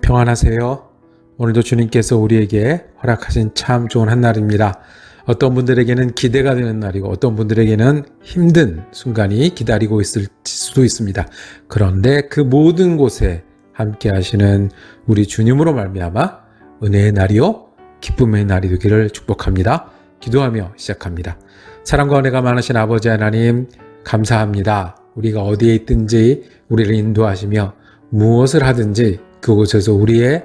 평안하세요. 오늘도 주님께서 우리에게 허락하신 참 좋은 한날입니다. 어떤 분들에게는 기대가 되는 날이고 어떤 분들에게는 힘든 순간이 기다리고 있을 수도 있습니다. 그런데 그 모든 곳에 함께 하시는 우리 주님으로 말미암아 은혜의 날이요 기쁨의 날이 되기를 축복합니다. 기도하며 시작합니다. 사랑과 은혜가 많으신 아버지 하나님 감사합니다. 우리가 어디에 있든지 우리를 인도하시며 무엇을 하든지 그곳에서 우리의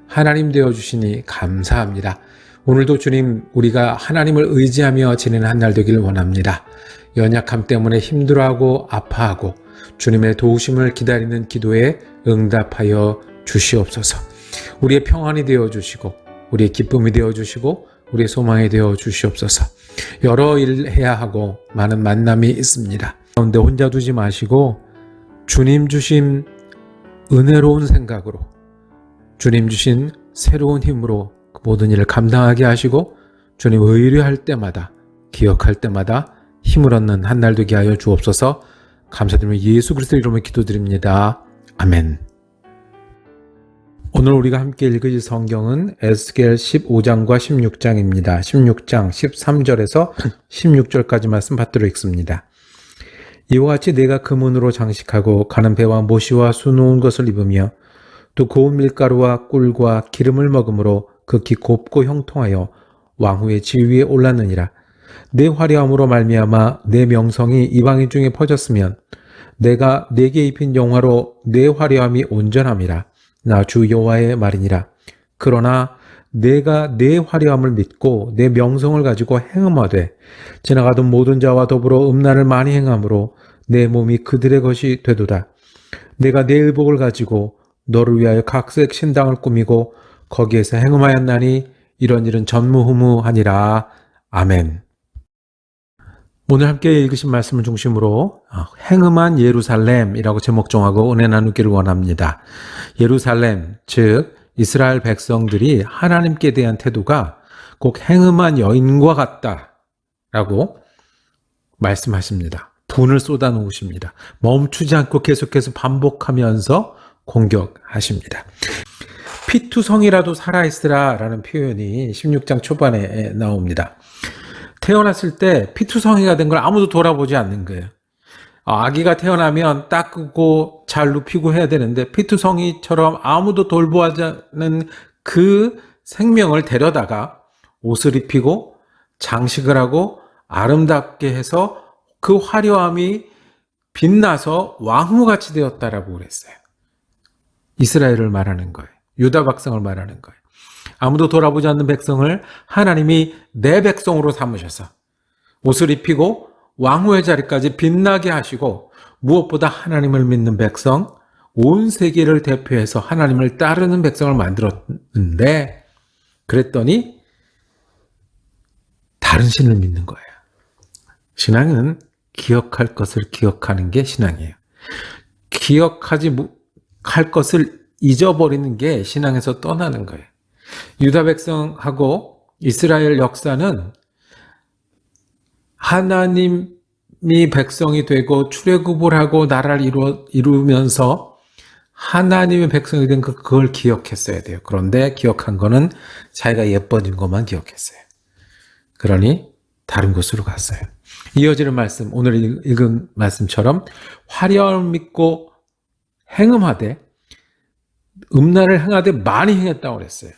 하나님 되어주시니 감사합니다. 오늘도 주님 우리가 하나님을 의지하며 지내는 한 날 되기를 원합니다. 연약함 때문에 힘들어하고 아파하고 주님의 도우심을 기다리는 기도에 응답하여 주시옵소서. 우리의 평안이 되어주시고 우리의 기쁨이 되어주시고 우리의 소망이 되어주시옵소서. 여러 일을 해야 하고 많은 만남이 있습니다. 그런데 혼자 두지 마시고 주님 주신 은혜로운 생각으로 주님 주신 새로운 힘으로 그 모든 일을 감당하게 하시고 주님 의뢰할 때마다 기억할 때마다 힘을 얻는 한 날 되게 하여 주옵소서. 감사드리며 예수 그리스도 이름으로 기도드립니다. 아멘. 오늘 우리가 함께 읽을 성경은 에스겔 15장과 16장입니다. 16장 13절에서 16절까지 말씀 받도록 읽습니다. 이와 같이 내가 금은으로 장식하고 가는 배와 모시와 수놓은 것을 입으며 또 고운 밀가루와 꿀과 기름을 먹음으로 극히 곱고 형통하여 왕후의 지위에 올랐느니라. 내 화려함으로 말미암아 내 명성이 이방인 중에 퍼졌으면 내가 내게 입힌 영화로 내 화려함이 온전함이라. 나 주 여호와의 말이니라. 그러나 내가 내 화려함을 믿고 내 명성을 가지고 행음하되 지나가던 모든 자와 더불어 음란을 많이 행함으로 내 몸이 그들의 것이 되도다. 내가 내 의복을 가지고 너를 위하여 각색 신당을 꾸미고 거기에서 행음하였나니 이런 일은 전무후무하니라. 아멘. 오늘 함께 읽으신 말씀을 중심으로 행음한 예루살렘이라고 제목 정하고 은혜 나누기를 원합니다. 예루살렘, 즉 이스라엘 백성들이 하나님께 대한 태도가 꼭 행음한 여인과 같다라고 말씀하십니다. 분을 쏟아놓으십니다. 멈추지 않고 계속해서 반복하면서 공격하십니다. 피투성이라도 살아있으라 라는 표현이 16장 초반에 나옵니다. 태어났을 때 피투성이가 된 걸 아무도 돌아보지 않는 거예요. 아기가 태어나면 닦고 잘 눕히고 해야 되는데 피투성이처럼 아무도 돌보지 않는 그 생명을 데려다가 옷을 입히고 장식을 하고 아름답게 해서 그 화려함이 빛나서 왕후같이 되었다라고 그랬어요. 이스라엘을 말하는 거예요. 유다 백성을 말하는 거예요. 아무도 돌아보지 않는 백성을 하나님이 내 백성으로 삼으셔서 옷을 입히고 왕후의 자리까지 빛나게 하시고 무엇보다 하나님을 믿는 백성, 온 세계를 대표해서 하나님을 따르는 백성을 만들었는데 그랬더니 다른 신을 믿는 거예요. 신앙은 기억할 것을 기억하는 게 신앙이에요. 기억하지 할 것을 잊어버리는 게 신앙에서 떠나는 거예요. 유다 백성하고 이스라엘 역사는 하나님이 백성이 되고 출애굽을 하고 나라를 이루면서 하나님의 백성이 된 그걸 기억했어야 돼요. 그런데 기억한 거는 자기가 예뻐진 것만 기억했어요. 그러니 다른 곳으로 갔어요. 이어지는 말씀, 오늘 읽은 말씀처럼 화려함을 믿고 행음하되 음란을 행하되 많이 행했다고 그랬어요.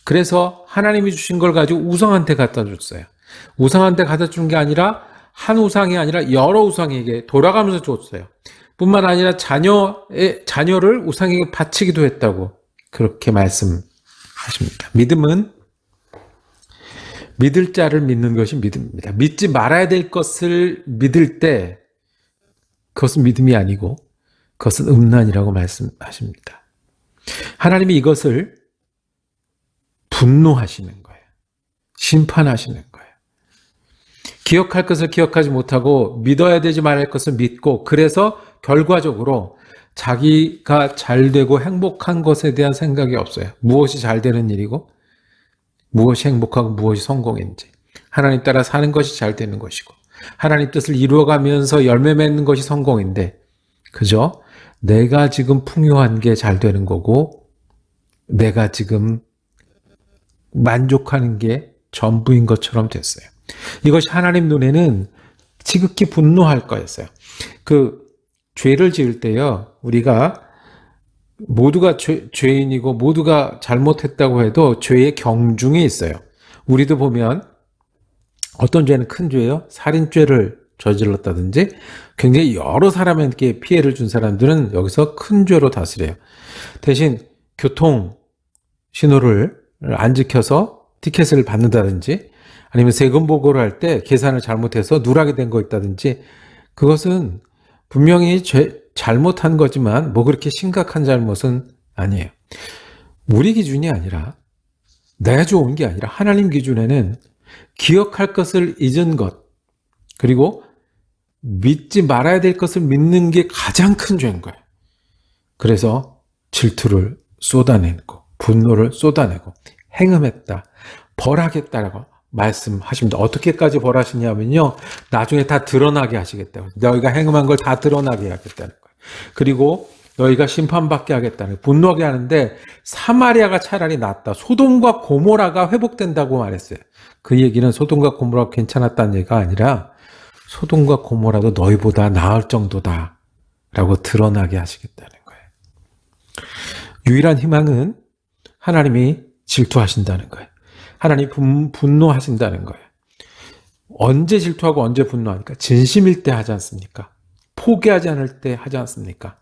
그래서 하나님이 주신 걸 가지고 우상한테 갖다 줬어요. 우상한테 갖다 준 게 아니라 한 우상이 아니라 여러 우상에게 돌아가면서 줬어요. 뿐만 아니라 자녀를 우상에게 바치기도 했다고 그렇게 말씀하십니다. 믿음은 믿을 자를 믿는 것이 믿음입니다. 믿지 말아야 될 것을 믿을 때 그것은 믿음이 아니고 그것은 음란이라고 말씀하십니다. 하나님이 이것을 분노하시는 거예요. 심판하시는 거예요. 기억할 것을 기억하지 못하고 믿어야 되지 말아야 할 것을 믿고 그래서 결과적으로 자기가 잘 되고 행복한 것에 대한 생각이 없어요. 무엇이 잘 되는 일이고 무엇이 행복하고 무엇이 성공인지 하나님 따라 사는 것이 잘 되는 것이고 하나님 뜻을 이루어가면서 열매 맺는 것이 성공인데 그죠? 내가 지금 풍요한 게 잘 되는 거고 내가 지금 만족하는 게 전부인 것처럼 됐어요. 이것이 하나님 눈에는 지극히 분노할 거였어요. 그 죄를 지을 때요, 우리가 모두가 죄인이고 모두가 잘못했다고 해도 죄의 경중이 있어요. 우리도 보면 어떤 죄는 큰 죄예요. 살인죄를 저질렀다든지 굉장히 여러 사람에게 피해를 준 사람들은 여기서 큰 죄로 다스려요. 대신 교통 신호를 안 지켜서 티켓을 받는다든지 아니면 세금 보고를 할 때 계산을 잘못해서 누락이 된 거 있다든지 그것은 분명히 잘못한 거지만 뭐 그렇게 심각한 잘못은 아니에요. 우리 기준이 아니라 내가 좋은 게 아니라 하나님 기준에는 기억할 것을 잊은 것 그리고 믿지 말아야 될 것을 믿는 게 가장 큰 죄인 거예요. 그래서 질투를 쏟아내고 분노를 쏟아내고 행음했다, 벌하겠다라고 말씀하십니다. 어떻게까지 벌하시냐면요, 나중에 다 드러나게 하시겠다고. 너희가 행음한 걸 다 드러나게 하겠다는 거예요. 그리고 너희가 심판받게 하겠다는 거예요. 분노하게 하는데 사마리아가 차라리 낫다. 소돔과 고모라가 회복된다고 말했어요. 그 얘기는 소돔과 고모라가 괜찮았다는 얘기가 아니라 소돔과 고모라도 너희보다 나을 정도다 라고 드러나게 하시겠다는 거예요. 유일한 희망은 하나님이 질투하신다는 거예요. 하나님이 분노하신다는 거예요. 언제 질투하고 언제 분노하니까? 진심일 때 하지 않습니까? 포기하지 않을 때 하지 않습니까?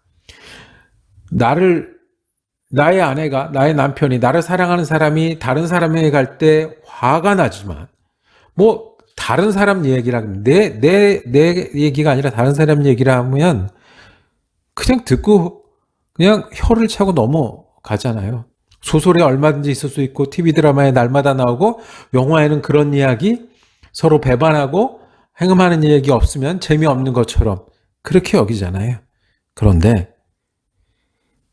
나의 아내가, 나의 남편이, 나를 사랑하는 사람이 다른 사람에게 갈 때 화가 나지만, 뭐, 다른 사람 얘기라, 내 얘기가 아니라 다른 사람 얘기라 하면, 그냥 듣고, 그냥 혀를 차고 넘어가잖아요. 소설에 얼마든지 있을 수 있고, TV 드라마에 날마다 나오고, 영화에는 그런 이야기, 서로 배반하고, 행음하는 얘기 없으면 재미없는 것처럼, 그렇게 여기잖아요. 그런데,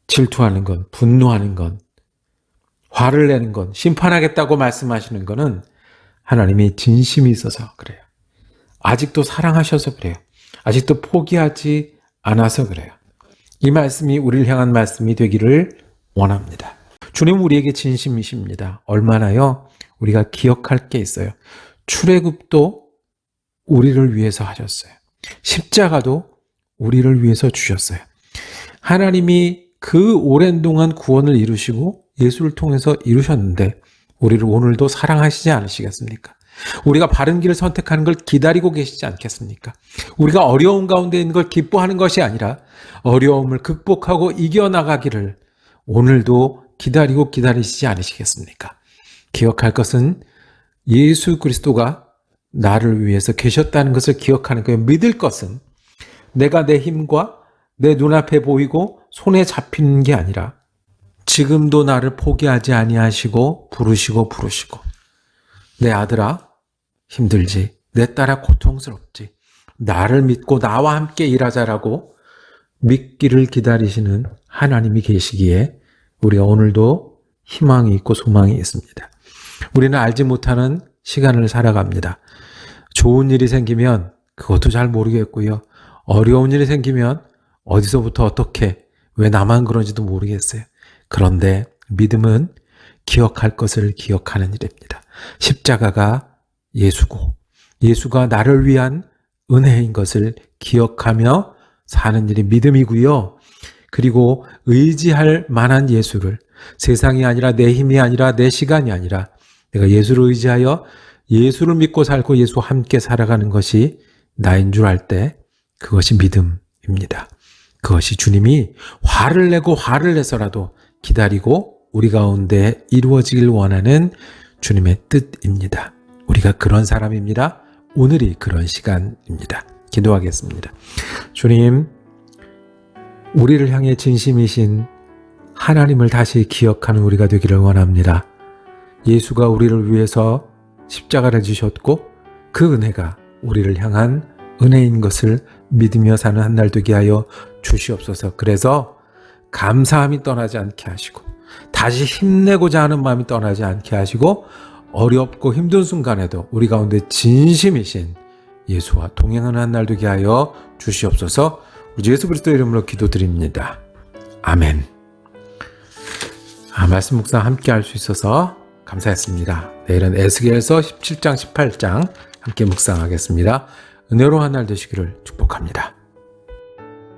질투하는 건, 분노하는 건, 화를 내는 건, 심판하겠다고 말씀하시는 거는 하나님이 진심이 있어서 그래요. 아직도 사랑하셔서 그래요. 아직도 포기하지 않아서 그래요. 이 말씀이 우리를 향한 말씀이 되기를 원합니다. 주님 우리에게 진심이십니다. 얼마나요? 우리가 기억할 게 있어요. 출애굽도 우리를 위해서 하셨어요. 십자가도 우리를 위해서 주셨어요. 하나님이 그 오랜 동안 구원을 이루시고 예수를 통해서 이루셨는데 우리를 오늘도 사랑하시지 않으시겠습니까? 우리가 바른 길을 선택하는 걸 기다리고 계시지 않겠습니까? 우리가 어려운 가운데 있는 걸 기뻐하는 것이 아니라 어려움을 극복하고 이겨나가기를 오늘도 기다리고 기다리시지 않으시겠습니까? 기억할 것은 예수 그리스도가 나를 위해서 계셨다는 것을 기억하는 거예요. 믿을 것은 내가 내 힘과 내 눈앞에 보이고 손에 잡히는 게 아니라 지금도 나를 포기하지 아니하시고 부르시고 내 아들아 힘들지, 내 딸아 고통스럽지, 나를 믿고 나와 함께 일하자라고 믿기를 기다리시는 하나님이 계시기에 우리가 오늘도 희망이 있고 소망이 있습니다. 우리는 알지 못하는 시간을 살아갑니다. 좋은 일이 생기면 그것도 잘 모르겠고요. 어려운 일이 생기면 어디서부터 어떻게, 왜 나만 그런지도 모르겠어요. 그런데 믿음은 기억할 것을 기억하는 일입니다. 십자가가 예수고 예수가 나를 위한 은혜인 것을 기억하며 사는 일이 믿음이고요. 그리고 의지할 만한 예수를, 세상이 아니라 내 힘이 아니라 내 시간이 아니라 내가 예수를 의지하여 예수를 믿고 살고 예수와 함께 살아가는 것이 나인 줄 알 때 그것이 믿음입니다. 그것이 주님이 화를 내서라도 기다리고 우리 가운데 이루어지길 원하는 주님의 뜻입니다. 우리가 그런 사람입니다. 오늘이 그런 시간입니다. 기도하겠습니다. 주님, 우리를 향해 진심이신 하나님을 다시 기억하는 우리가 되기를 원합니다. 예수가 우리를 위해서 십자가를 지셨고 그 은혜가 우리를 향한 은혜인 것을 믿으며 사는 한 날 되게 하여 주시옵소서. 그래서 감사함이 떠나지 않게 하시고 다시 힘내고자 하는 마음이 떠나지 않게 하시고 어렵고 힘든 순간에도 우리 가운데 진심이신 예수와 동행하는 한 날 되게 하여 주시옵소서. 우리 예수 그리스도 이름으로 기도드립니다. 아멘. 말씀 묵상 함께 할 수 있어서 감사했습니다. 내일은 에스겔서 17장, 18장 함께 묵상하겠습니다. 은혜로운 한 날 되시기를 축복합니다.